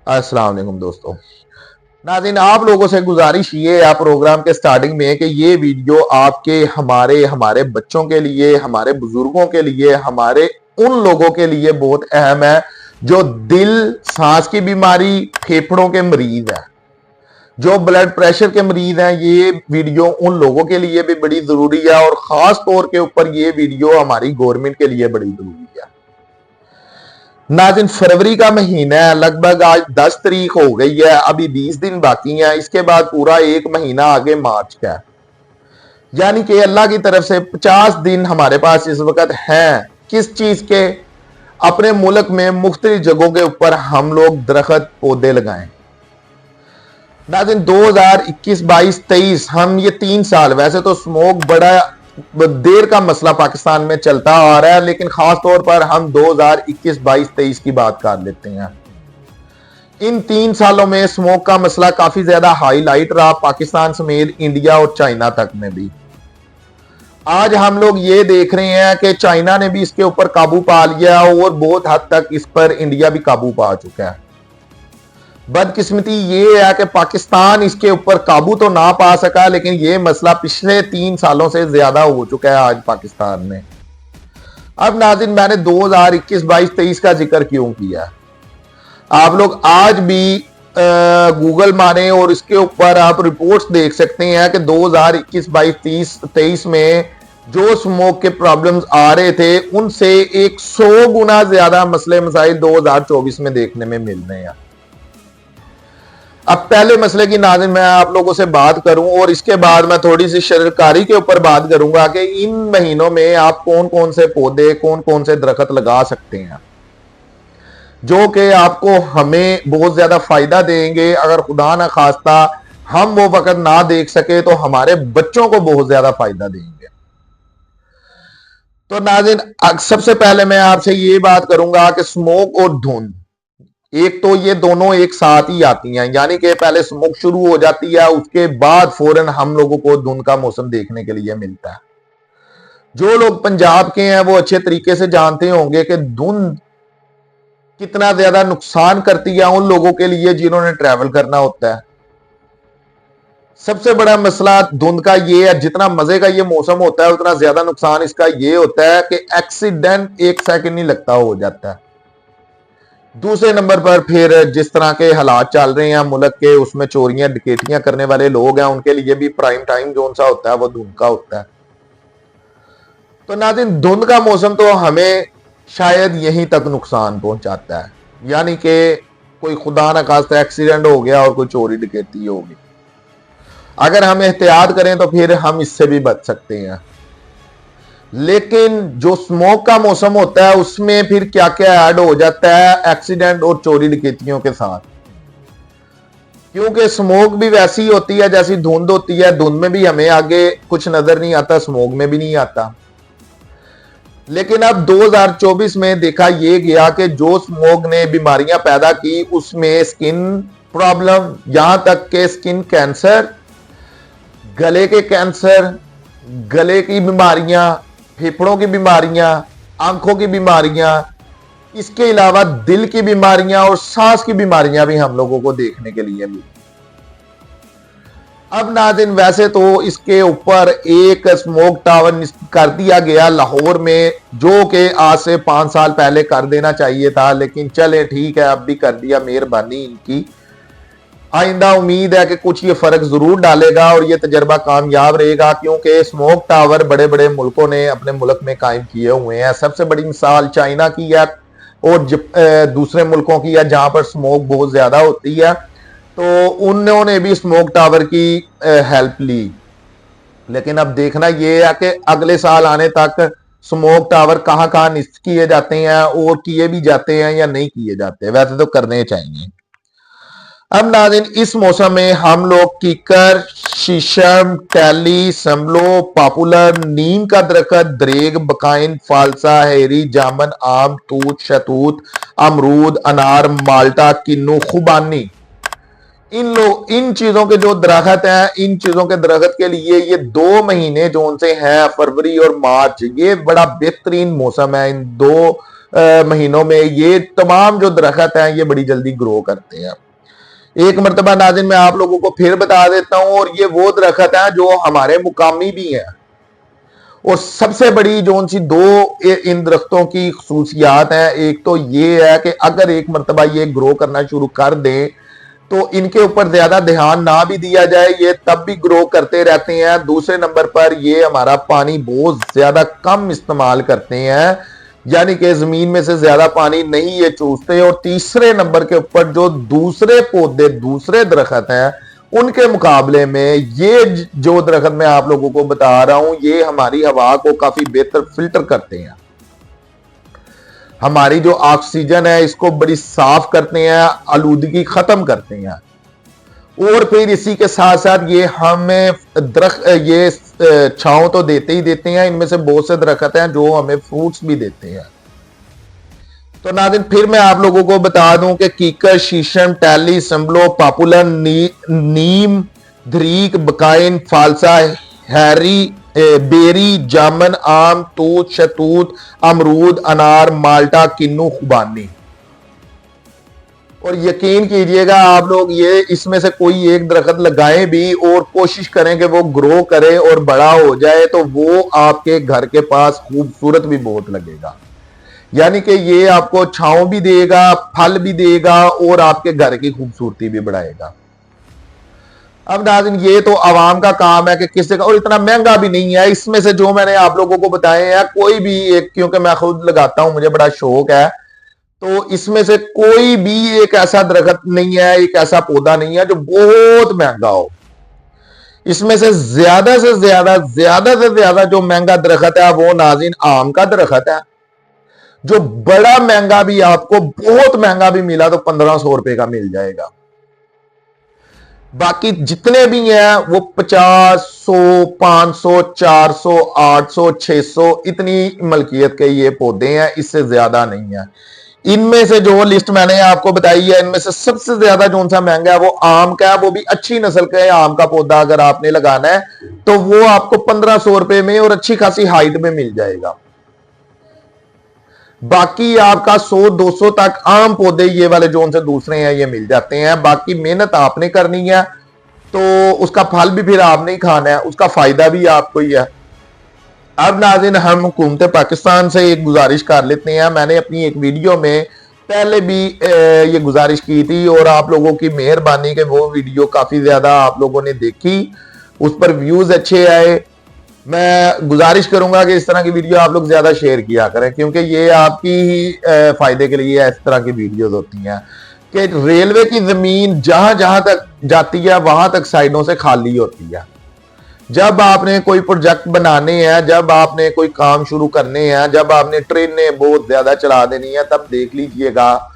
अस्सलाम वालेकुम दोस्तों। नाज़रीन, आप लोगों से गुजारिश ये है प्रोग्राम के स्टार्टिंग में कि ये वीडियो आपके हमारे हमारे बच्चों के लिए, हमारे बुजुर्गों के लिए, हमारे उन लोगों के लिए बहुत अहम है जो दिल, सांस की बीमारी, फेफड़ों के मरीज हैं, जो ब्लड प्रेशर के मरीज हैं। ये वीडियो उन लोगों के लिए भी बड़ी जरूरी है और खास तौर के ऊपर ये वीडियो हमारी गवर्नमेंट के लिए बड़ी जरूरी है। नाज़रीन, फरवरी का महीना है, लगभग आज 10 तारीख हो गई है, अभी 20 दिन बाकी हैं, इसके बाद पूरा एक महीना आगे मार्च का है। यानी कि अल्लाह की तरफ से 50 दिन हमारे पास इस वक्त हैं। किस चीज के? अपने मुल्क में मुख्तलिफ जगहों के ऊपर हम लोग दरख्त पौधे लगाएं। नाज़रीन, 2021, 22, 23 हम ये 3 साल, वैसे तो स्मोक बड़ा देर का मसला पाकिस्तान में चलता आ रहा है, लेकिन खास तौर पर हम 2021, 22, 23 की बात कर लेते हैं। इन 3 सालों में स्मोक का मसला काफी ज्यादा हाईलाइट रहा, पाकिस्तान समेत इंडिया और चाइना तक में भी। आज हम लोग ये देख रहे हैं कि चाइना ने भी इसके ऊपर काबू पा लिया और बहुत हद तक इस पर इंडिया भी काबू पा चुका है। बदकिस्मती ये है कि पाकिस्तान इसके ऊपर काबू तो ना पा सका, लेकिन ये मसला पिछले 3 सालों से ज्यादा हो चुका है आज पाकिस्तान में। अब नाज़रीन, मैंने 2021, 22, 23 का जिक्र क्यों किया? आप लोग आज भी गूगल मारें और इसके ऊपर आप रिपोर्ट्स देख सकते हैं कि 2021, 22, 30, 23 में जो स्मोक के प्रॉब्लम्स आ रहे थे उनसे 100 गुना ज्यादा मसले मसाइल 2024 में देखने में मिल रहे हैं। अब पहले मसले की नाज़रीन मैं आप लोगों से बात करूं और इसके बाद मैं थोड़ी सी शरकारी के ऊपर बात करूंगा कि इन महीनों में आप कौन कौन से पौधे, कौन कौन से दरख्त लगा सकते हैं जो कि आपको हमें बहुत ज्यादा फायदा देंगे। अगर खुदा ना खास्ता हम वो वक्त ना देख सके तो हमारे बच्चों को बहुत ज्यादा फायदा देंगे। तो नाज़रीन, सबसे पहले मैं आपसे ये बात करूंगा कि स्मोक और धुंध, एक तो ये दोनों एक साथ ही आती हैं, यानी कि पहले स्मोक शुरू हो जाती है, उसके बाद फौरन हम लोगों को धुंध का मौसम देखने के लिए मिलता है। जो लोग पंजाब के हैं वो अच्छे तरीके से जानते होंगे कि धुंध कितना ज्यादा नुकसान करती है उन लोगों के लिए जिन्होंने ट्रैवल करना होता है। सबसे बड़ा मसला धुंध का ये है, जितना मजे का ये मौसम होता है उतना ज्यादा नुकसान इसका ये होता है कि एक्सीडेंट 1 सेकंड नहीं लगता हो जाता है। दूसरे नंबर पर फिर जिस तरह के हालात चल रहे हैं मुल्क के, उसमें चोरियां डकैतियां करने वाले लोग हैं, उनके लिए भी प्राइम टाइम जोन सा होता है वो धुंध का होता है। तो नाज़रीन, धुंध का मौसम तो हमें शायद यहीं तक नुकसान पहुंचाता है, यानी कि कोई खुदा ना खास्ता एक्सीडेंट हो गया और कोई चोरी डकैती होगी। अगर हम एहतियात करें तो फिर हम इससे भी बच सकते हैं। लेकिन जो स्मोक का मौसम होता है उसमें फिर क्या क्या ऐड हो जाता है एक्सीडेंट और चोरी डकैतियों के साथ, क्योंकि स्मोक भी वैसी होती है जैसी धुंध होती है। धुंध में भी हमें आगे कुछ नजर नहीं आता, स्मोक में भी नहीं आता। लेकिन अब 2024 में देखा यह गया कि जो स्मोक ने बीमारियां पैदा की उसमें स्किन प्रॉब्लम, यहां तक के स्किन कैंसर, गले के कैंसर, गले की बीमारियां, फेफड़ों की बीमारियां, आंखों की बीमारियां, इसके अलावा दिल की बीमारियां और सांस की बीमारियां भी हम लोगों को देखने के लिए मिली। अब नाज़रीन, वैसे तो इसके ऊपर एक स्मोक टावर कर दिया गया लाहौर में, जो कि आज से 5 साल पहले कर देना चाहिए था, लेकिन चले ठीक है अब भी कर दिया, मेहरबानी इनकी। आइंदा उम्मीद है कि कुछ ये फर्क जरूर डालेगा और ये तजर्बा कामयाब रहेगा, क्योंकि स्मोक टावर बड़े बड़े मुल्कों ने अपने मुल्क में कायम किए हुए हैं। सबसे बड़ी मिसाल चाइना की है और दूसरे मुल्कों की है जहां पर स्मोक बहुत ज्यादा होती है, तो उन्होंने भी स्मोक टावर की हेल्प ली। लेकिन अब देखना यह है कि अगले साल आने तक स्मोक टावर कहां कहां निश्चित किए जाते हैं और किए भी जाते हैं या नहीं किए जाते, वैसे तो करने चाहिए। अब नाज़रीन, इस मौसम में हम लोग कीकर, शीशम, टैली, समलो, पॉपुलर, नीम का दरख्त, दरेग, बकाइन, फालसा, हेरी, जामन, आम, तूत, शतूत, अमरूद, अनार, माल्टा, किन्नू, खुबानी, इन चीजों के जो दरख्त हैं, इन चीजों के दरख्त के लिए ये 2 महीने जो उनसे हैं, फरवरी और मार्च, ये बड़ा बेहतरीन मौसम है इन 2 महीनों में ये तमाम जो दरख्त हैं ये बड़ी जल्दी ग्रो करते हैं। एक मरतबा नाज़रीन मैं आप लोगों को फिर बता देता हूं, और ये वो दरख्त हैं जो हमारे मुकामी भी हैं। और सबसे बड़ी जो सी दो इन दरख्तों की खसूसियात हैं, एक तो ये है कि अगर एक मरतबा ये ग्रो करना शुरू कर दें तो इनके ऊपर ज्यादा ध्यान ना भी दिया जाए, ये तब भी ग्रो करते रहते हैं। दूसरे नंबर पर ये हमारा पानी बहुत ज्यादा कम इस्तेमाल करते हैं, यानी कि जमीन में से ज्यादा पानी नहीं ये चूसते। और तीसरे नंबर के ऊपर जो दूसरे पौधे दूसरे दरख्त हैं उनके मुकाबले में ये जो दरख्त मैं आप लोगों को बता रहा हूं ये हमारी हवा को काफी बेहतर फिल्टर करते हैं, हमारी जो ऑक्सीजन है इसको बड़ी साफ करते हैं, आलूदगी खत्म करते हैं। और फिर इसी के साथ साथ ये हमें दरख्त ये छांव तो देते ही देते हैं, इनमें से बहुत से दरख्त हैं जो हमें फ्रूट्स भी देते हैं। तो नाज़रीन फिर मैं आप लोगों को बता दूं कि कीकर, शीशम, टैली, संबलो, पॉपुलर, नीम, धरीक, बकाइन, फालसा, हैरी, बेरी, जामन, आम, तूत, शतूत, अमरूद, अनार, माल्टा, किन्नू, खुबानी। और यकीन कीजिएगा आप लोग ये इसमें से कोई एक दरख्त लगाएं भी और कोशिश करें कि वो ग्रो करे और बड़ा हो जाए तो वो आपके घर के पास खूबसूरत भी बहुत लगेगा, यानी कि ये आपको छांव भी देगा, फल भी देगा और आपके घर की खूबसूरती भी बढ़ाएगा। अब नाज़रीन ये तो आवाम का काम है कि किस जगह, और इतना महंगा भी नहीं है। इसमें से जो मैंने आप लोगों को बताए हैं कोई भी एक, क्योंकि मैं खुद लगाता हूं मुझे बड़ा शौक है, तो इसमें से कोई भी एक ऐसा दरख्त नहीं है, एक ऐसा पौधा नहीं है जो बहुत महंगा हो। इसमें से ज्यादा से ज्यादा जो महंगा दरख्त है वो नाज़रीन आम का दरख्त है, जो बड़ा महंगा भी आपको बहुत महंगा भी मिला तो 1500 रुपए का मिल जाएगा। बाकी जितने भी हैं वो 50, 100, 500, 400, 800, 600 इतनी मलकियत के ये पौधे हैं, इससे ज्यादा नहीं है। इनमें से जो लिस्ट मैंने आपको बताई है इनमें से सबसे ज्यादा जो सा महंगा है वो आम का है, वो भी अच्छी नस्ल का है। आम का पौधा अगर आपने लगाना है तो वो आपको 1500 रुपए में और अच्छी खासी हाइट में मिल जाएगा। बाकी आपका 100-200 तक आम पौधे ये वाले जो से दूसरे हैं ये मिल जाते हैं। बाकी मेहनत आपने करनी है तो उसका फल भी फिर आपने ही खाना है, उसका फायदा भी आपको ही है। अब नाज़रीन हम हुकूमत पाकिस्तान से एक गुजारिश कर लेते हैं। मैंने अपनी एक वीडियो में पहले भी ये गुजारिश की थी और आप लोगों की मेहरबानी के वो वीडियो काफी ज्यादा आप लोगों ने देखी, उस पर व्यूज अच्छे आए। मैं गुजारिश करूंगा कि इस तरह की वीडियो आप लोग ज्यादा शेयर किया करें, क्योंकि ये आपकी ही फायदे के लिए इस तरह की वीडियोस होती हैं कि रेलवे की जमीन जहां जहां तक जाती है वहां तक साइडों से खाली होती है। जब आपने कोई प्रोजेक्ट बनाने हैं, जब आपने कोई काम शुरू करने हैं, जब आपने ट्रेनें बहुत ज्यादा चला देनी है, तब देख लीजिएगा।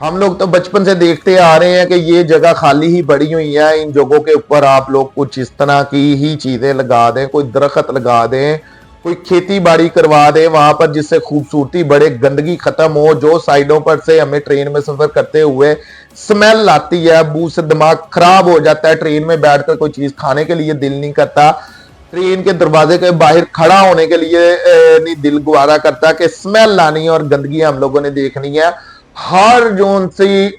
हम लोग तो बचपन से देखते आ रहे हैं कि ये जगह खाली ही पड़ी हुई है, इन जगहों के ऊपर आप लोग कुछ इस तरह की ही चीजें लगा दें, कोई दरख्त लगा दें, कोई खेती बाड़ी करवा दें वहां पर, जिससे खूबसूरती बढ़े, गंदगी खत्म हो। जो साइडों पर से हमें ट्रेन में सफर करते हुए स्मेल आती है, बू से दिमाग खराब हो जाता है, ट्रेन में बैठकर कोई चीज खाने के लिए दिल नहीं करता, ट्रेन के दरवाजे के बाहर खड़ा होने के लिए नहीं दिल गुवारा करता कि स्मेल लानी है और गंदगी हम लोगों ने देखनी है। हर जोन सी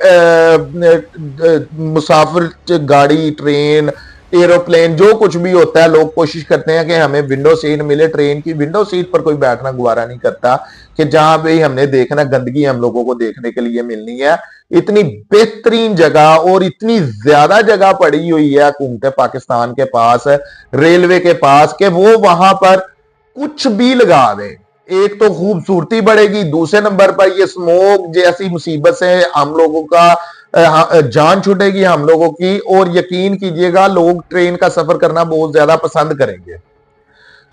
मुसाफिर गाड़ी, ट्रेन, एरोप्लेन जो कुछ भी होता है, लोग कोशिश करते हैं कि हमें विंडो सीट मिले। ट्रेन की विंडो सीट पर कोई बैठना गुवारा नहीं करता कि जहां पे हमने देखना गंदगी हम लोगों को देखने के लिए मिलनी है। इतनी बेहतरीन जगह और इतनी ज्यादा जगह पड़ी हुई है हुकूमत पाकिस्तान के पास, रेलवे के पास, कि वो वहां पर कुछ भी लगा दे, एक तो खूबसूरती बढ़ेगी, दूसरे नंबर पर ये स्मोक जैसी मुसीबत से हम लोगों का जान छूटेगी हम लोगों की। और यकीन कीजिएगा लोग ट्रेन का सफर करना बहुत ज्यादा पसंद करेंगे।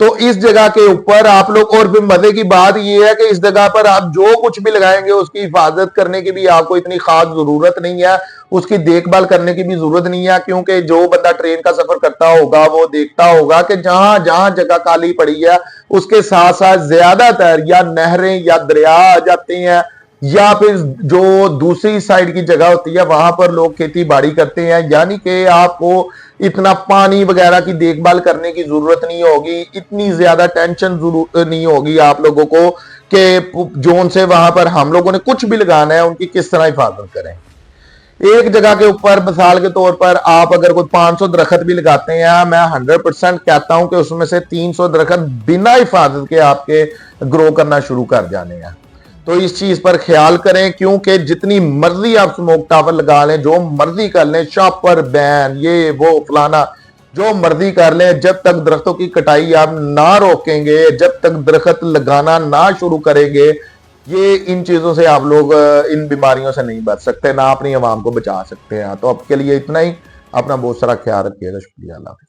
तो इस जगह के ऊपर आप लोग, और फिर मजे की बात यह है कि इस जगह पर आप जो कुछ भी लगाएंगे उसकी हिफाजत करने की भी आपको इतनी खास जरूरत नहीं है, उसकी देखभाल करने की भी जरूरत नहीं है, क्योंकि जो बंदा ट्रेन का सफर करता होगा वो देखता होगा कि जहां जहां जगह खाली पड़ी है उसके साथ साथ ज्यादातर या नहरें या दरिया आ जाते हैं, या फिर जो दूसरी साइड की जगह होती है वहां पर लोग खेती बाड़ी करते हैं। यानी कि आपको इतना पानी वगैरह की देखभाल करने की जरूरत नहीं होगी, इतनी ज्यादा टेंशन नहीं होगी आप लोगों को के जोन से वहां पर हम लोगों ने कुछ भी लगाना है, उनकी किस तरह हिफाजत करें। एक जगह के ऊपर मिसाल के तौर पर आप अगर कोई 500 दरख्त भी लगाते हैं, मैं 100% कहता हूं कि उसमें से 300 दरख्त बिना हिफाजत के आपके ग्रो करना शुरू कर जाने हैं। तो इस चीज पर ख्याल करें, क्योंकि जितनी मर्जी आप स्मोक टावर लगा लें, जो मर्जी कर लें, शॉपर बैन, ये वो फलाना जो मर्जी कर लें, जब तक दरख्तों की कटाई आप ना रोकेंगे, जब तक दरख्त लगाना ना शुरू करेंगे, ये इन चीजों से आप लोग इन बीमारियों से नहीं बच सकते, ना अपनी आवाम को बचा सकते हैं। तो अब के लिए इतना ही। अपना बहुत सारा ख्याल रखिएगा। शुक्रिया। अल्लाह।